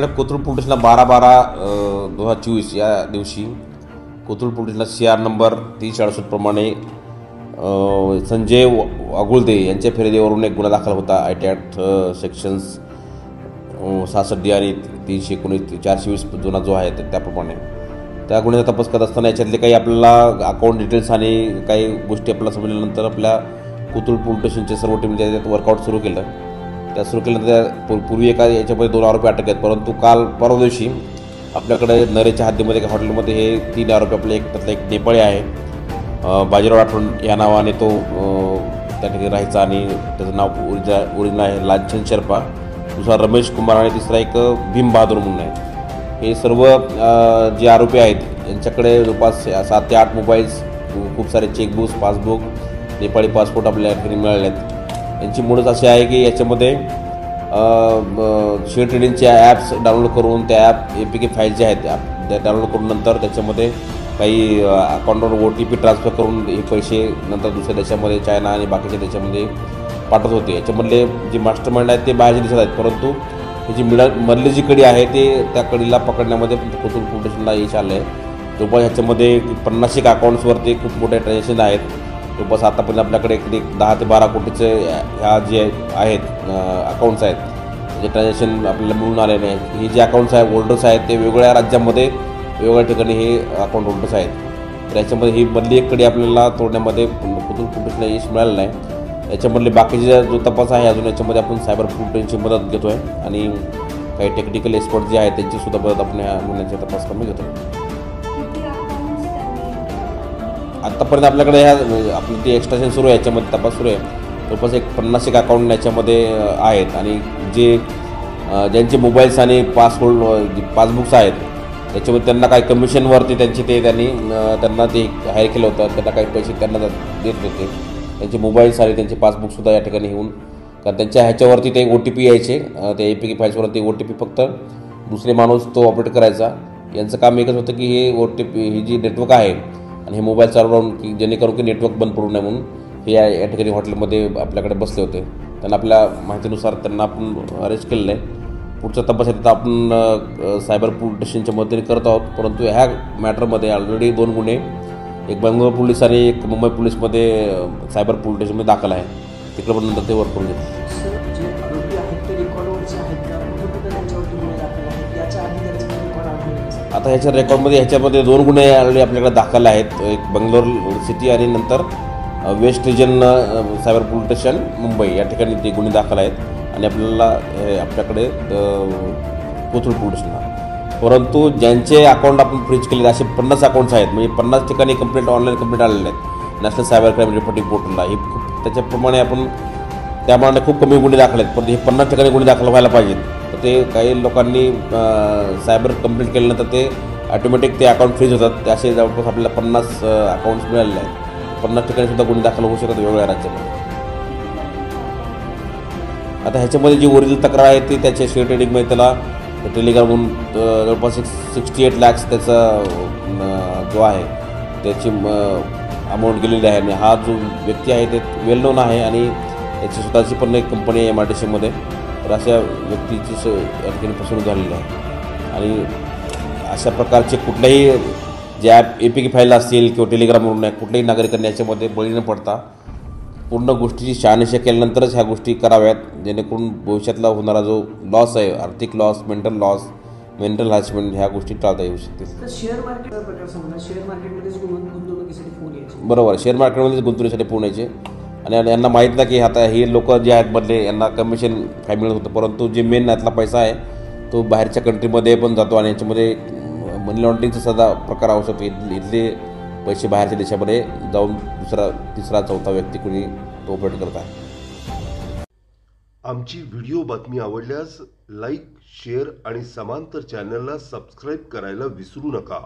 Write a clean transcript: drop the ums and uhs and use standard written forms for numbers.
आपल्याकडे कोथरूड पोलीस स्टेशनला 12/12/2024 या दिवशी कोथरूड पोलीस स्टेशनला CR नंबर 368 प्रमाणे संजय वागुळदे यांच्या फिर्यादीवरून एक गुन्हा दाखल होता. IT ॲक्ट सेक्शन्स 66D आणि 319 420 जुना जो आहे त्याप्रमाणे त्या गुन्ह्याचा तपास करत असताना याच्यातले काही आपल्याला अकाउंट डिटेल्स आणि काही गोष्टी आपल्याला समजल्यानंतर आपल्या कोथरूड पोलीस स्टेशनचे सर्व टीम त्याच्यात वर्कआउट सुरू केलं. त्या सुरू केल्यानंतर पूर्वी एका याच्यामध्ये 2 आरोपी अटक आहेत, परंतु परवा दिवशी आपल्याकडे नरेच्या हद्दीमध्ये एका हॉटेलमध्ये हे 3 आरोपी आपले त्यातला एक नेपाळी आहे बाजीराव राठोड या नावाने तो त्या ठिकाणी राहायचा आणि त्याचं नाव ओरिजिनल आहे लांछन शेर्पा, दुसरा रमेश कुमार आणि तिसरा एक भीम बहादूर म्हणून आहे. हे सर्व जे आरोपी आहेत यांच्याकडे जवळपास 7 ते 8 मोबाईल्स, खूप सारे चेकबुक्स, पासबुक, नेपाळी पासपोर्ट आपल्या ठिकाणी मिळाले आहेत. यांची मुळच अशी आहे की याच्यामध्ये शेअर ट्रेडिंगचे ॲप्स डाउनलोड करून त्या ॲप APK फाईल जे आहेत त्या डाउनलोड करून नंतर त्याच्यामध्ये काही अकाउंटवर OTP ट्रान्सफर करून हे पैसे नंतर दुसऱ्या देशामध्ये चायना आणि बाकीच्या देशामध्ये पाठवत होते. याच्यामधले जे मास्टर माइंड आहेत ते बाहेरचे दिसत आहेत, परंतु ही जी मधली जी कडी आहे ते त्या कडीला पकडण्यामध्ये कोथरूड पोलीस स्टेशनला यश आलं आहे. जवळपास ह्याच्यामध्ये 50 अकाउंट्सवरती खूप मोठे ट्रान्झॅक्शन आहेत. जवळपास आतापर्यंत आपल्याकडे 10 ते 12 कोटीचे ह्या जे आहेत अकाउंट्स आहेत जे ट्रान्झॅक्शन आपल्याला मिळून आलेले आहेत. हे जे अकाउंट्स आहेत होल्डर्स आहेत ते वेगवेगळ्या राज्यामध्ये वेगवेगळ्या ठिकाणी हे अकाउंट होल्डर्स आहेत. तर याच्यामध्ये ही मधली एक कडी आपल्याला तोडण्यामध्ये कोथरूड पोलीसला यश मिळालेलं आहे. याच्यामधले बाकीचे जो तपास आहे अजून याच्यामध्ये आपण सायबर पोलीसची मदत घेतो आहे आणि काही टेक्निकल एक्सपर्ट जे आहेत त्यांचीसुद्धा मदत आपण ह्या गुन्ह्याचा तपास कमी घेतो. आत्तापर्यंत आपल्याकडे आपली ती एक्स्ट्राशन सुरू आहे, याच्यामध्ये तपास सुरू आहे. जवळपास एक 50 अकाउंट याच्यामध्ये आहेत आणि ज्यांचे मोबाईल्स आणि पासबुक्स आहेत त्याच्यामध्ये त्यांना काही कमिशनवरती त्यांना ते हायर केलं होतं. त्यांना काही पैसे त्यांना देत होते. त्यांचे मोबाईल्स आणि त्यांचे पासबुकसुद्धा या ठिकाणी येऊन कारण त्यांच्या ह्याच्यावरती ते OTP यायचे त्या APK फाईल्सवरती OTP फक्त दुसरे माणूस तो ऑपरेट करायचा. यांचं काम एकच होतं की हे OTP ही जी नेटवर्क आहे आणि हे मोबाईल चालू राहून की जेणेकरून की नेटवर्क बंद पडू नये म्हणून हे या ठिकाणी हॉटेलमध्ये आपल्याकडे बसले होते. त्यांना आपल्या माहितीनुसार त्यांना आपण अरेस्ट केलेलं आहे. पुढचा तपास आहे तर आपण सायबर पोलीस स्टेशनच्या मदतीने करत आहोत, परंतु ह्या मॅटरमध्ये ऑलरेडी 2 गुन्हे एक बेंगलोर पोलीस आणि एक मुंबई पोलीसमध्ये सायबर पोलीस स्टेशनमध्ये दाखल आहे. तिकडे पण नंतर ते वर्क करून घेतो. आता ह्याच्यामध्ये 2 गुन्हे ऑलरेडी आपल्याकडे दाखल आहेत. एक बेंगलोर सिटी आणि नंतर west region cyber police station Mumbai या ठिकाणी ते गुन्हे दाखल आहेत आणि आपल्याकडे कोथरूड पोलीस स्टेशनला. परंतु ज्यांचे अकाउंट आपण फ्रीज केले असे 50 अकाउंट्स आहेत, म्हणजे 50 ठिकाणी ऑनलाईन कंप्लेंट आलेले आहेत नॅशनल सायबर क्राईम रिपोर्टिंग पोर्टलला. ही त्याच्याप्रमाणे त्याप्रमाणे खूप कमी गुन्हे दाखल आहेत, पण हे 50 ठिकाणी गुन्हे दाखल व्हायला पाहिजेत. तर ते काही लोकांनी सायबर कंप्लेंट केल्यानंतर ते ऑटोमॅटिक ते अकाउंट फ्रीज होतात. ते असे जवळपास आपल्याला 50 अकाउंट्स मिळालेले आहेत. 50 ठिकाणी सुद्धा गुन्हे दाखल होऊ शकतात वेगवेगळ्या राज्यामध्ये. आता ह्याच्यामध्ये जी ओरिजिनल तक्रार आहे ती त्याच्या शेअर ट्रेडिंगमध्ये त्याला टेलिग्रामहून जवळपास 68 लाख त्याचा जो आहे त्याची अमाऊंट गेलेली आहे आणि हा जो व्यक्ती आहे ते वेल नोन आहे आणि त्याची स्वतःची पण एक कंपनी आहे MIDCमध्ये. तर अशा व्यक्तीची या ठिकाणी फसवणूक झालेली आहे आणि अशा प्रकारचे कुठल्याही जे APK फाईल असतील किंवा टेलिग्रामवरून कुठल्याही नागरिकांनी याच्यामध्ये बळी न पडता पूर्ण गोष्टीची शहानिशा केल्यानंतरच ह्या गोष्टी कराव्यात, जेणेकरून भविष्यातला होणारा जो लॉस आहे, आर्थिक लॉस, मेंटल हॅरॅसमेंट ह्या गोष्टी टाळता येऊ शकतील. बरोबर, शेअर मार्केटमध्येच गुंतवणुकीसाठी फोन यायचे आणि यांना माहीत नाही की आता हे लोक जे आहेत बदले यांना कमिशन काय मिळत होतं, परंतु जे मेन यातला पैसा आहे तो बाहेरच्या कंट्रीमध्ये पण जातो आणि याच्यामध्ये मनी लॉन्ड्रिंगचा सुद्धा प्रकार होऊ शकतो. इथले पैसे बाहेरच्या देशामध्ये जाऊन दुसरा, तिसरा, चौथा व्यक्ती कोणी तो ऑपरेट करत आहे. आमची व्हिडिओ बातमी आवडल्यास लाईक, शेअर आणि समांतर चॅनलला सबस्क्राईब करायला विसरू नका.